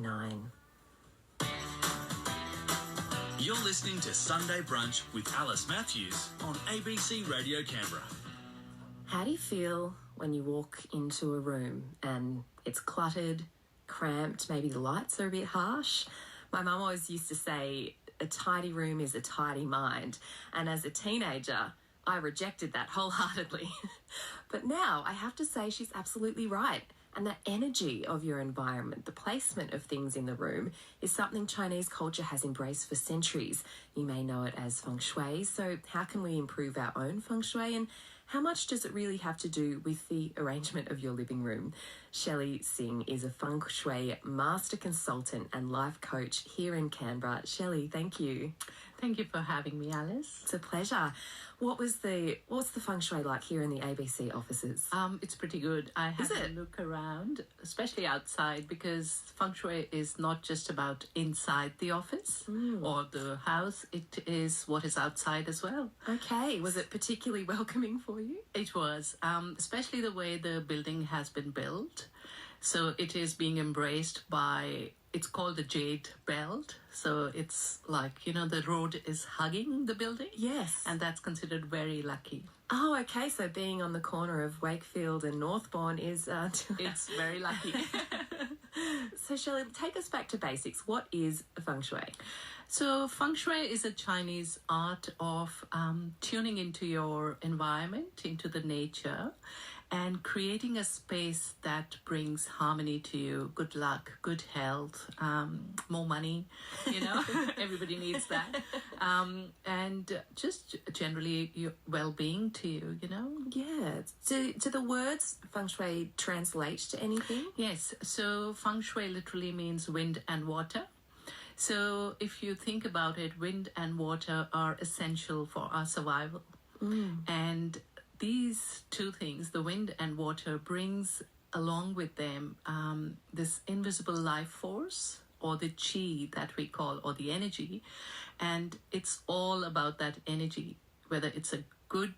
1989. You're listening to Sunday Brunch with Alice Matthews on ABC Radio Canberra. How do you feel when you walk into a room and it's cluttered, cramped, maybe the lights are a bit harsh? My mum always used to say, a tidy room is a tidy mind. And as a teenager, I rejected that wholeheartedly. But now I have to say she's absolutely right. And the energy of your environment, the placement of things in the room, is something Chinese culture has embraced for centuries. You may know it as Feng Shui. So how can we improve our own Feng Shui, and how much does it really have to do with the arrangement of your living room? Shelley Singh is a Feng Shui master consultant and life coach here in Canberra. Shelley, thank you. Thank you for having me, Alice. It's a pleasure. What's the Feng Shui like here in the ABC offices? It's pretty good. I had a look around, especially outside, because Feng Shui is not just about inside the office or the house. It is what is outside as well. Okay. Was it particularly welcoming for you? It was, especially the way the building has been built. So it is being embraced by, it's called the Jade Belt. So it's like, the road is hugging the building. Yes. And that's considered very lucky. Oh, okay. So being on the corner of Wakefield and Northbourne is... It's very lucky. So Shelley, take us back to basics. What is Feng Shui? So Feng Shui is a Chinese art of tuning into your environment, into the nature, and creating a space that brings harmony to you, good luck, good health, more money, everybody needs that. And just generally your well-being to you, Yeah. Do the words Feng Shui translate to anything? Yes. So Feng Shui literally means wind and water. So if you think about it, wind and water are essential for our survival. And these two things, the wind and water, brings along with them this invisible life force, or the chi that we call, or the energy. And it's all about that energy, whether it's a good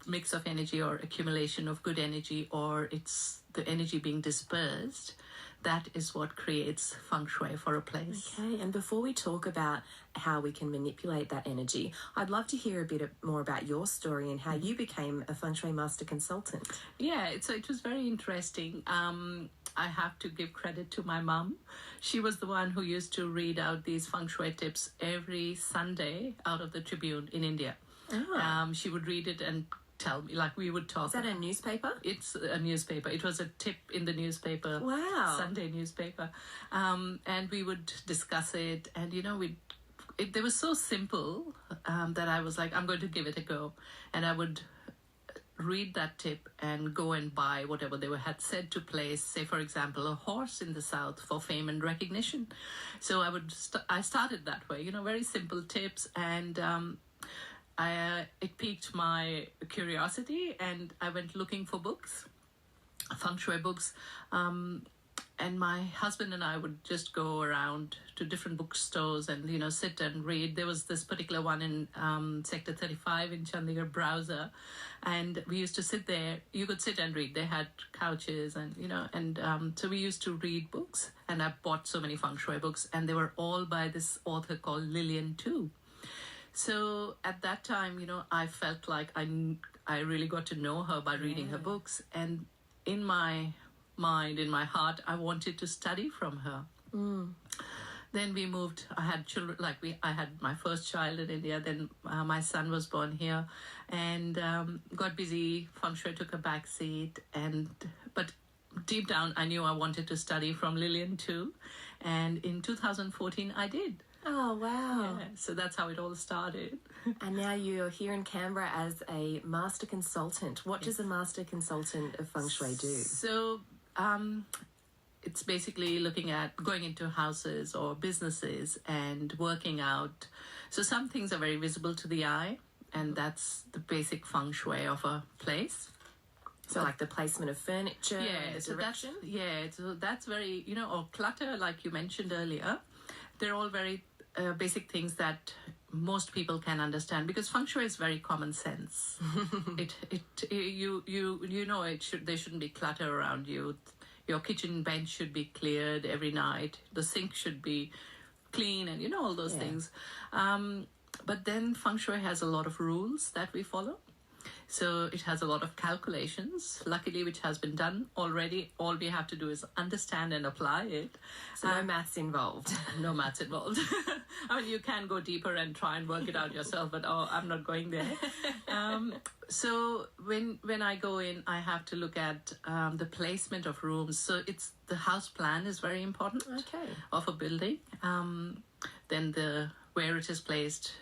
mix of energy or accumulation of good energy, or it's the energy being dispersed. That is what creates Feng Shui for a place. Okay, and before we talk about how we can manipulate that energy, I'd love to hear a bit more about your story and how you became a Feng Shui master consultant. Yeah, so it was very interesting. I have to give credit to my mum. She was the one who used to read out these Feng Shui tips every Sunday out of the Tribune in India. Oh. She would read it and tell me, like we would talk. Is that a newspaper? It's a newspaper. It was a tip in the newspaper. Wow. Sunday newspaper. And we would discuss it. And, they were so simple that I was like, I'm going to give it a go. And I would read that tip and go and buy whatever they had said to place, say, for example, a horse in the south for fame and recognition. So I started that way, very simple tips. And it piqued my curiosity, and I went looking for books, Feng Shui books, and my husband and I would just go around to different bookstores and, sit and read. There was this particular one in Sector 35 in Chandigarh, Browser, and we used to sit there. You could sit and read. They had couches and so we used to read books, and I bought so many Feng Shui books, and they were all by this author called Lillian Tu. So at that time, I felt like I really got to know her by reading her books. And in my mind, in my heart, I wanted to study from her. Then we moved. I had children, I had my first child in India. Then my son was born here, and got busy. Feng Shui took a back seat. But deep down, I knew I wanted to study from Lillian too. And in 2014, I did. Oh, wow. Yeah, so that's how it all started. And now you're here in Canberra as a master consultant. What does a master consultant of Feng Shui do? So it's basically looking at going into houses or businesses and working out. So some things are very visible to the eye, and that's the basic Feng Shui of a place. So like the placement of furniture, and the direction? So that's very, or clutter, like you mentioned earlier. They're all very basic things that most people can understand, because Feng Shui is very common sense. There shouldn't be clutter around you. Your kitchen bench should be cleared every night. The sink should be clean, and all those things. But then Feng Shui has a lot of rules that we follow. So it has a lot of calculations, luckily, which has been done already. All we have to do is understand and apply it. So no maths involved. No maths involved. I mean, you can go deeper and try and work it out yourself, but I'm not going there. So when I go in, I have to look at the placement of rooms. So it's the house plan is very important of a building. Then where it is placed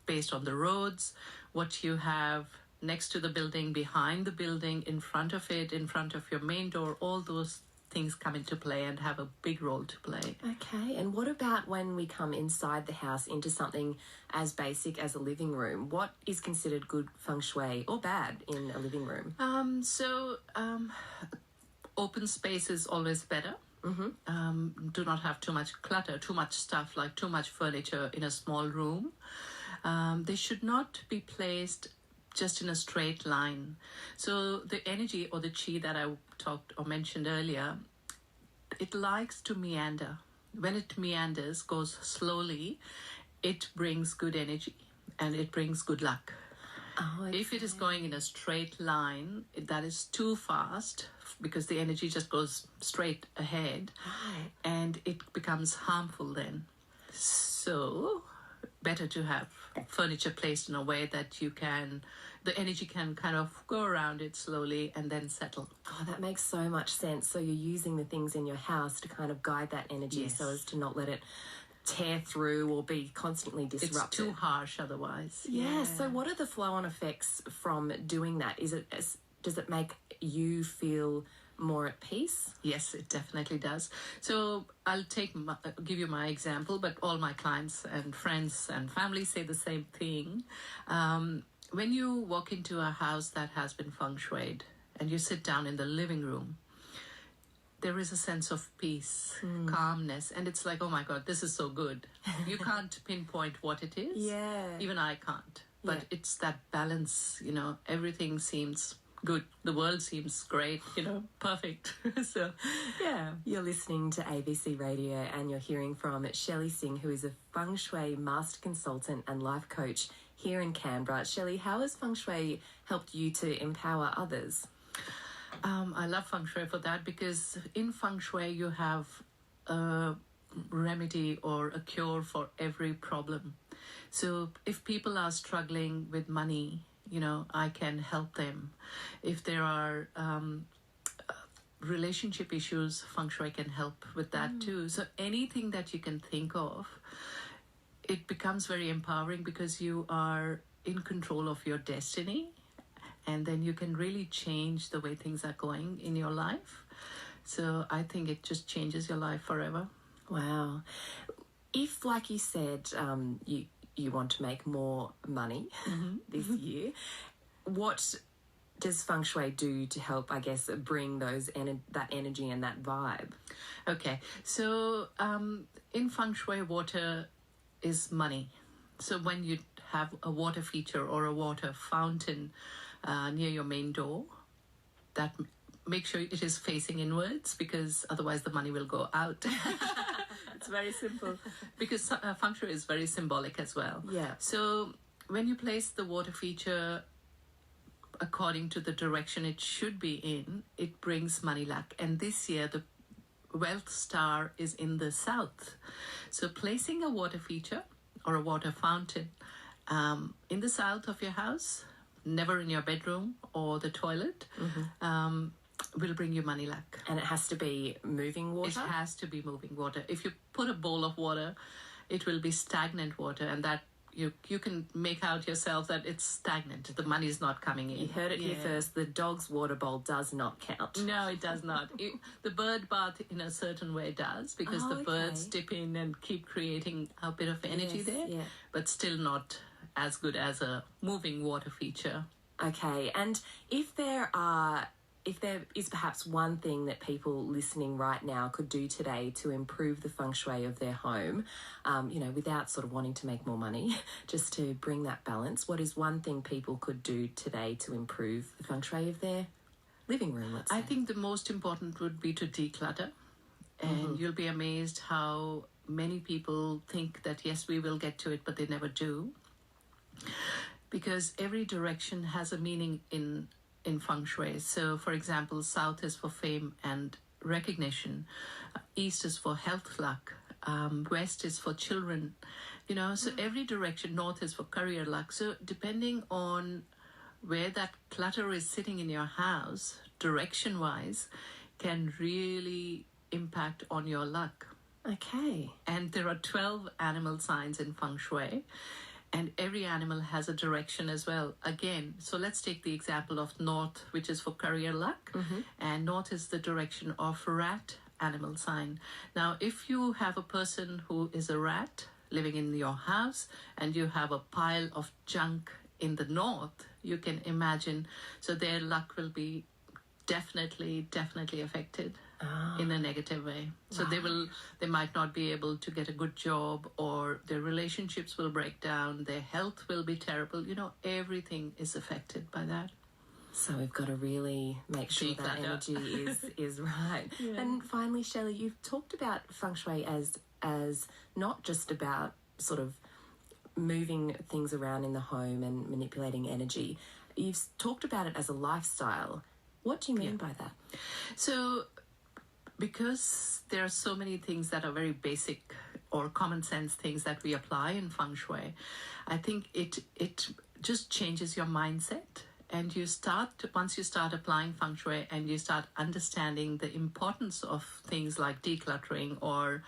based on the roads, what you have next to the building, behind the building, in front of it, in front of your main door, all those things come into play and have a big role to play. Okay, and what about when we come inside the house into something as basic as a living room? What is considered good feng shui or bad in a living room? Open space is always better. Do not have too much clutter, too much stuff, like too much furniture in a small room. They should not be placed just in a straight line. So the energy or the chi that I talked or mentioned earlier, it likes to meander. When it meanders, goes slowly, it brings good energy and it brings good luck. If it is going in a straight line, that is too fast because the energy just goes straight ahead and it becomes harmful then. So better to have furniture placed in a way that the energy can kind of go around it slowly and then settle. Oh, that makes so much sense. So you're using the things in your house to kind of guide that energy so as to not let it tear through or be constantly disrupted. It's too harsh otherwise. Yeah. So what are the flow-on effects from doing that? Does it make you feel more at peace? Yes, it definitely does. So I'll give you my example, but all my clients and friends and family say the same thing. When you walk into a house that has been feng shuied and you sit down in the living room, there is a sense of peace, calmness, and it's like, oh my God, this is so good. You can't pinpoint what it is. Yeah. Even I can't. But it's that balance, everything seems good. The world seems great, perfect. So, yeah. You're listening to ABC Radio and you're hearing from Shelley Singh, who is a Feng Shui master consultant and life coach here in Canberra. Shelley, how has Feng Shui helped you to empower others? I love Feng Shui for that because in Feng Shui you have a remedy or a cure for every problem. So if people are struggling with money, I can help them. If there are relationship issues, Feng Shui can help with that too. So anything that you can think of, it becomes very empowering because you are in control of your destiny, and then you can really change the way things are going in your life. So I think it just changes your life forever. Wow. If, like you said, you want to make more money this year, what does Feng Shui do to help, I guess, bring that energy and that vibe? Okay, so in Feng Shui, water is money. So when you have a water feature or a water fountain near your main door, that make sure it is facing inwards because otherwise the money will go out. It's very simple because Feng Shui is very symbolic as well. Yeah. So when you place the water feature according to the direction it should be in, it brings money luck. And this year the wealth star is in the south. So placing a water feature or a water fountain in the south of your house, never in your bedroom or the toilet, will bring you money luck. And it has to be moving water? It has to be moving water. If you put a bowl of water, it will be stagnant water, and that you can make out yourself that it's stagnant. The money is not coming in. You heard it here first. The dog's water bowl does not count. No, it does not. The bird bath in a certain way does because the birds dip in and keep creating a bit of energy there, but still not as good as a moving water feature. Okay, and if there is perhaps one thing that people listening right now could do today to improve the feng shui of their home, without sort of wanting to make more money, just to bring that balance, what is one thing people could do today to improve the feng shui of their living room, let's say? I think the most important would be to declutter. And you'll be amazed how many people think that, yes, we will get to it, but they never do. Because every direction has a meaning in Feng Shui. So, for example, south is for fame and recognition. East is for health luck. West is for children. So every direction, north is for career luck. So depending on where that clutter is sitting in your house, direction-wise, can really impact on your luck. Okay. And there are 12 animal signs in Feng Shui, and every animal has a direction as well. Again, so let's take the example of north, which is for career luck, and north is the direction of rat animal sign. Now, if you have a person who is a rat living in your house and you have a pile of junk in the north, you can imagine, so their luck will be definitely affected in a negative way. So they might not be able to get a good job, or their relationships will break down, their health will be terrible. Everything is affected by that. So we've got to really make sure that energy is right. Yeah. And finally, Shelley, you've talked about Feng Shui as not just about sort of moving things around in the home and manipulating energy. You've talked about it as a lifestyle. What do you mean by that? So, because there are so many things that are very basic or common sense things that we apply in Feng Shui, I think it just changes your mindset. And once you start applying Feng Shui and you start understanding the importance of things like decluttering or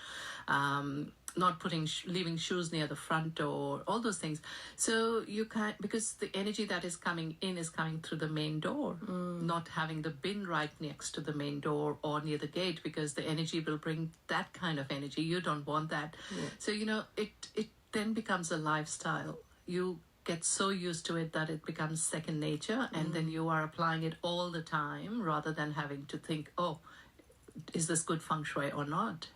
not leaving shoes near the front door, all those things. So you can't, because the energy that is coming in is coming through the main door, not having the bin right next to the main door or near the gate, because the energy will bring that kind of energy. You don't want that. Yeah. So, it then becomes a lifestyle. You get so used to it that it becomes second nature, and then you are applying it all the time rather than having to think, oh, is this good Feng Shui or not?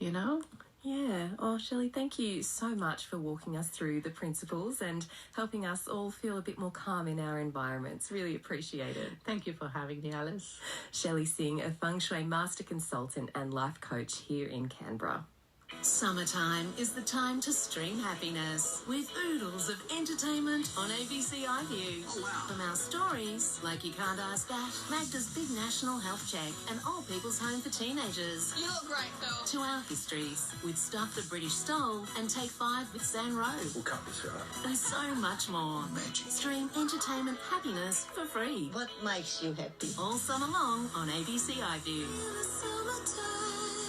Yeah. Oh, Shelley, thank you so much for walking us through the principles and helping us all feel a bit more calm in our environments. Really appreciate it. Thank you for having me, Alice. Shelley Singh, a Feng Shui master consultant and life coach here in Canberra. Summertime is the time to stream happiness with oodles of entertainment on ABC iView. Oh, wow. From our stories, like You Can't Ask That, Magda's Big National Health Check, and Old People's Home for Teenagers. You look great, Phil. To our histories, with Stuff the British Stole and Take 5 with Zane Rowe. We'll cut this out. And so much more. Magic. Stream entertainment happiness for free. What makes you happy? All summer long on ABC iView. In the summertime.